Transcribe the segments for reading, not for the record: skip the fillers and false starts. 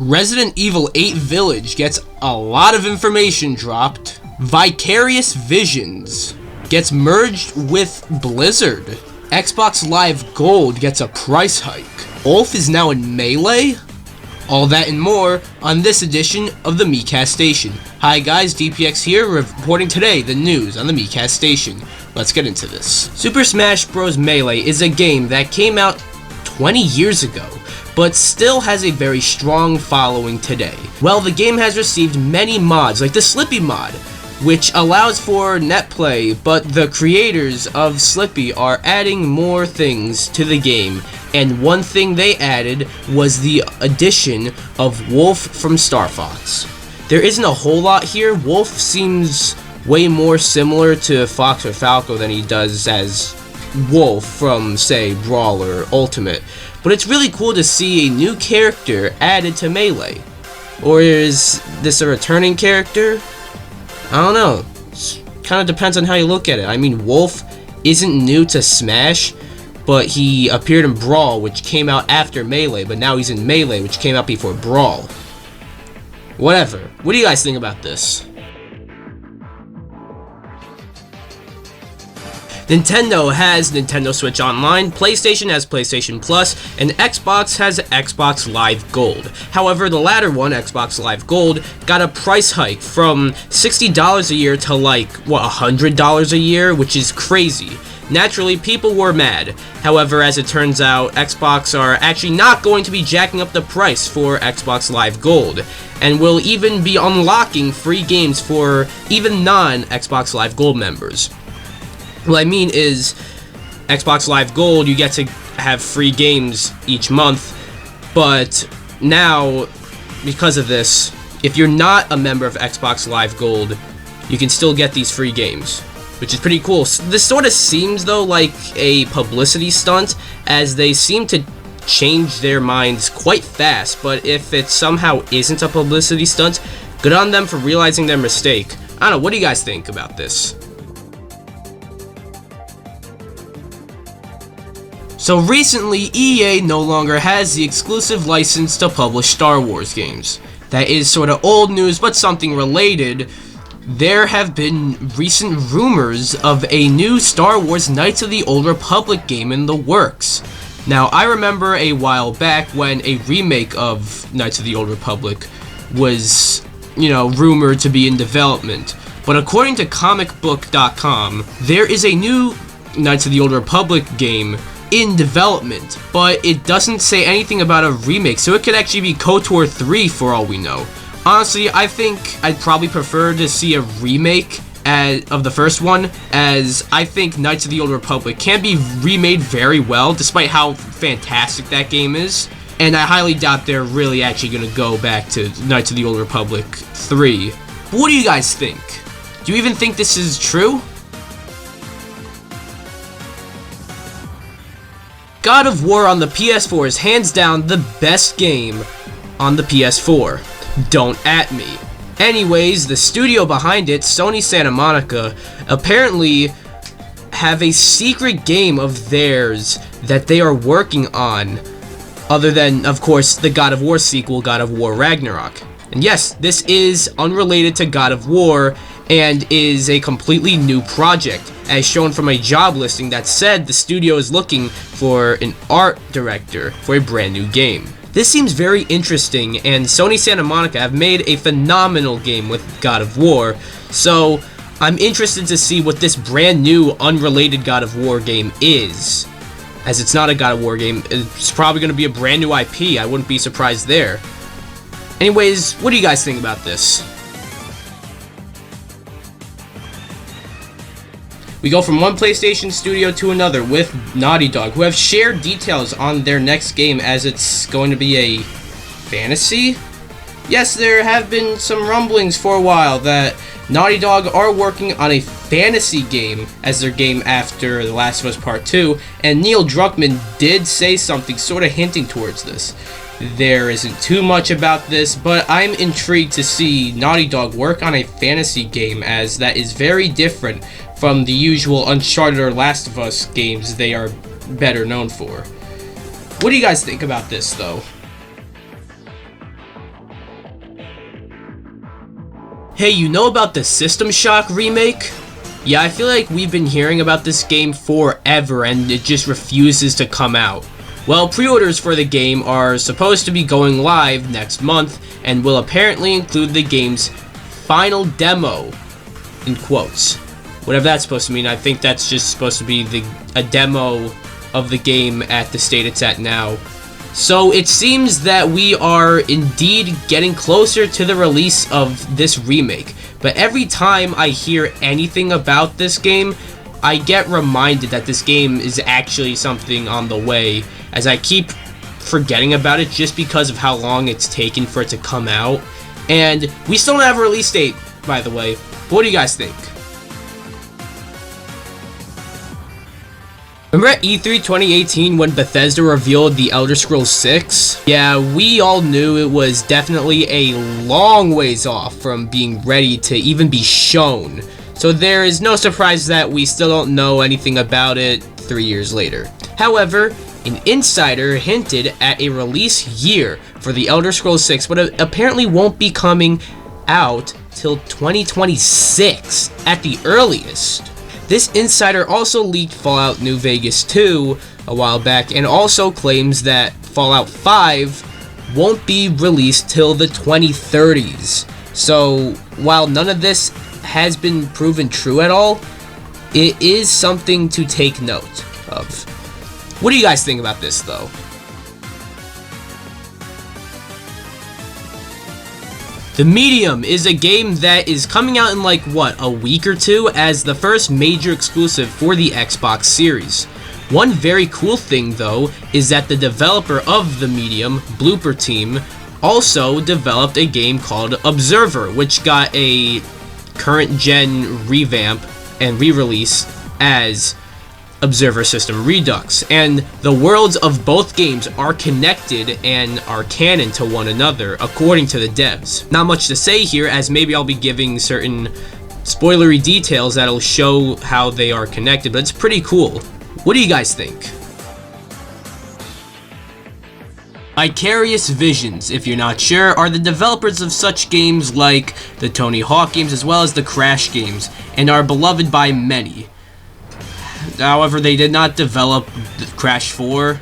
Resident Evil 8 Village gets a lot of information dropped. Vicarious Visions gets merged with Blizzard. Xbox Live Gold gets a price hike. Ulf is now in Melee. All that and more on this edition of the Miikcast Station. Hi guys, DPX here, reporting today the news on the Miikcast Station. Let's get into this. Super Smash Bros. Melee is a game that came out 20 years ago, but still has a very strong following today. Well, the game has received many mods, like the Slippy mod, which allows for net play, but the creators of Slippy are adding more things to the game, and one thing they added was the addition of Wolf from Star Fox. There isn't a whole lot here. Wolf seems way more similar to Fox or Falco than he does as Wolf from, say, Brawl or Ultimate, but it's really cool to see a new character added to Melee. Or is this a returning character? I don't know. Kind of depends on how you look at it. I mean, Wolf isn't new to Smash, but he appeared in Brawl, which came out after Melee, but now he's in Melee, which came out before Brawl. Whatever. What do you guys think about this? Nintendo has Nintendo Switch Online, PlayStation has PlayStation Plus, and Xbox has Xbox Live Gold. However, the latter one, Xbox Live Gold, got a price hike from $60 a year to like, what, $100 a year, which is crazy. Naturally, people were mad. However, as it turns out, Xbox are actually not going to be jacking up the price for Xbox Live Gold, and will even be unlocking free games for even non-Xbox Live Gold members. What I mean is, Xbox Live Gold, you get to have free games each month, but now, because of this, if you're not a member of Xbox Live Gold, you can still get these free games, which is pretty cool. This sort of seems, though, like a publicity stunt, as they seem to change their minds quite fast, but if it somehow isn't a publicity stunt, good on them for realizing their mistake. I don't know, what do you guys think about this? So recently, EA no longer has the exclusive license to publish Star Wars games. That is sort of old news, but something related. There have been recent rumors of a new Star Wars Knights of the Old Republic game in the works. Now, I remember a while back when a remake of Knights of the Old Republic was, rumored to be in development. But according to comicbook.com, there is a new Knights of the Old Republic game in development, but it doesn't say anything about a remake, so it could actually be KOTOR 3 for all we know. Honestly, I think I'd probably prefer to see a remake of the first one, as I think Knights of the Old Republic can be remade very well, despite how fantastic that game is, and I highly doubt they're really actually going to go back to Knights of the Old Republic 3. But what do you guys think? Do you even think this is true? God of War on the PS4 is hands down the best game on the PS4. Don't at me. Anyways, the studio behind it, Sony Santa Monica, apparently have a secret game of theirs that they are working on, other than, of course, the God of War sequel, God of War Ragnarok. And yes, this is unrelated to God of War, and is a completely new project, as shown from a job listing that said the studio is looking for an art director for a brand new game. This seems very interesting, and Sony Santa Monica have made a phenomenal game with God of War, so I'm interested to see what this brand new unrelated God of War game is. As it's not a God of War game, it's probably going to be a brand new IP, I wouldn't be surprised there. Anyways, what do you guys think about this? We go from one PlayStation studio to another with Naughty Dog, who have shared details on their next game, as it's going to be a fantasy? Yes, there have been some rumblings for a while that Naughty Dog are working on a fantasy game as their game after The Last of Us Part 2, and Neil Druckmann did say something sort of hinting towards this. There isn't too much about this, but I'm intrigued to see Naughty Dog work on a fantasy game, as that is very different from the usual Uncharted or Last of Us games they are better known for. What do you guys think about this, though? Hey, you know about the System Shock remake? Yeah, I feel like we've been hearing about this game forever and it just refuses to come out. Well, pre-orders for the game are supposed to be going live next month and will apparently include the game's final demo, in quotes. Whatever that's supposed to mean. I think that's just supposed to be a demo of the game at the state it's at now. So it seems that we are indeed getting closer to the release of this remake. But every time I hear anything about this game, I get reminded that this game is actually something on the way, as I keep forgetting about it just because of how long it's taken for it to come out. And we still don't have a release date, by the way. What do you guys think? Remember at E3 2018 when Bethesda revealed The Elder Scrolls 6? Yeah, we all knew it was definitely a long ways off from being ready to even be shown. So there is no surprise that we still don't know anything about it 3 years later. However, an insider hinted at a release year for The Elder Scrolls 6, but it apparently won't be coming out till 2026 at the earliest. This insider also leaked Fallout New Vegas 2 a while back and also claims that Fallout 5 won't be released till the 2030s. So while none of this has been proven true at all, it is something to take note of. What do you guys think about this though? The Medium is a game that is coming out in like, what, a week or two as the first major exclusive for the Xbox Series. One very cool thing though is that the developer of The Medium, Blooper Team, also developed a game called Observer, which got a current gen revamp and re-release as Observer System Redux, and the worlds of both games are connected and are canon to one another according to the devs. Not much to say here, as maybe I'll be giving certain spoilery details that'll show how they are connected, but it's pretty cool. What do you guys think? Vicarious Visions, if you're not sure, are the developers of such games like the Tony Hawk games as well as the Crash games, and are beloved by many. However, they did not develop Crash 4,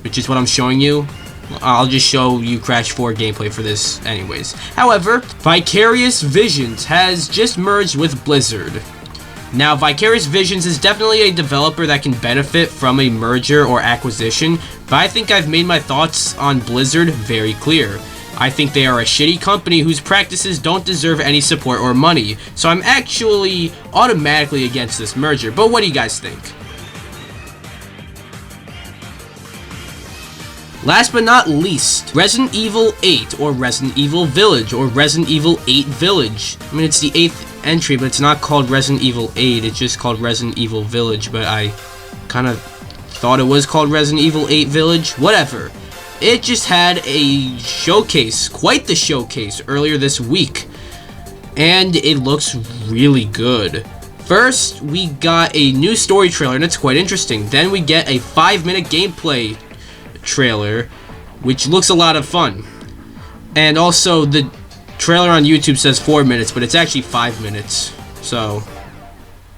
which is what I'm showing you. I'll just show you Crash 4 gameplay for this anyways. However, Vicarious Visions has just merged with Blizzard. Now, Vicarious Visions is definitely a developer that can benefit from a merger or acquisition, but I think I've made my thoughts on Blizzard very clear. I think they are a shitty company whose practices don't deserve any support or money, so I'm actually automatically against this merger. But what do you guys think? Last but not least, Resident Evil 8 or Resident Evil Village or Resident Evil 8 Village. I mean, it's the 8th entry, but it's not called Resident Evil 8, it's just called Resident Evil Village, but I kind of thought it was called Resident Evil 8 Village. Whatever. It just had a showcase, quite the showcase, earlier this week, and it looks really good. First, we got a new story trailer, and it's quite interesting. Then we get a 5-minute gameplay trailer, which looks a lot of fun. And also, the trailer on YouTube says 4 minutes, but it's actually 5 minutes, so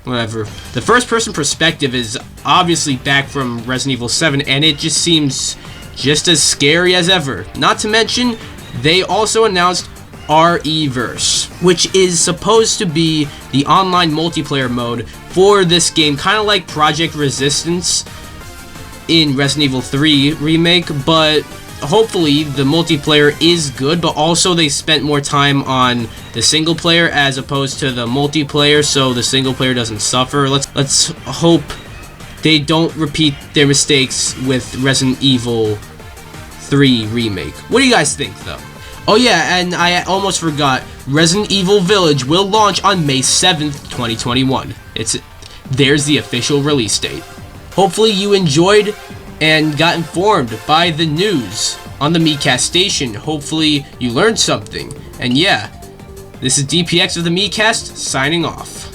whatever. The first-person perspective is obviously back from Resident Evil 7, and it just seems just as scary as ever. Not to mention, they also announced RE-verse, which is supposed to be the online multiplayer mode for this game, kind of like Project Resistance in Resident Evil 3 Remake, but hopefully the multiplayer is good, but also they spent more time on the single player as opposed to the multiplayer, so the single player doesn't suffer. Let's hope they don't repeat their mistakes with Resident Evil 3 Remake. What do you guys think, though? Oh yeah, and I almost forgot, Resident Evil Village will launch on May 7th, 2021. There's the official release date. Hopefully you enjoyed and got informed by the news on the Miikcast Station. Hopefully you learned something. And yeah, this is DPX of the Miikcast, signing off.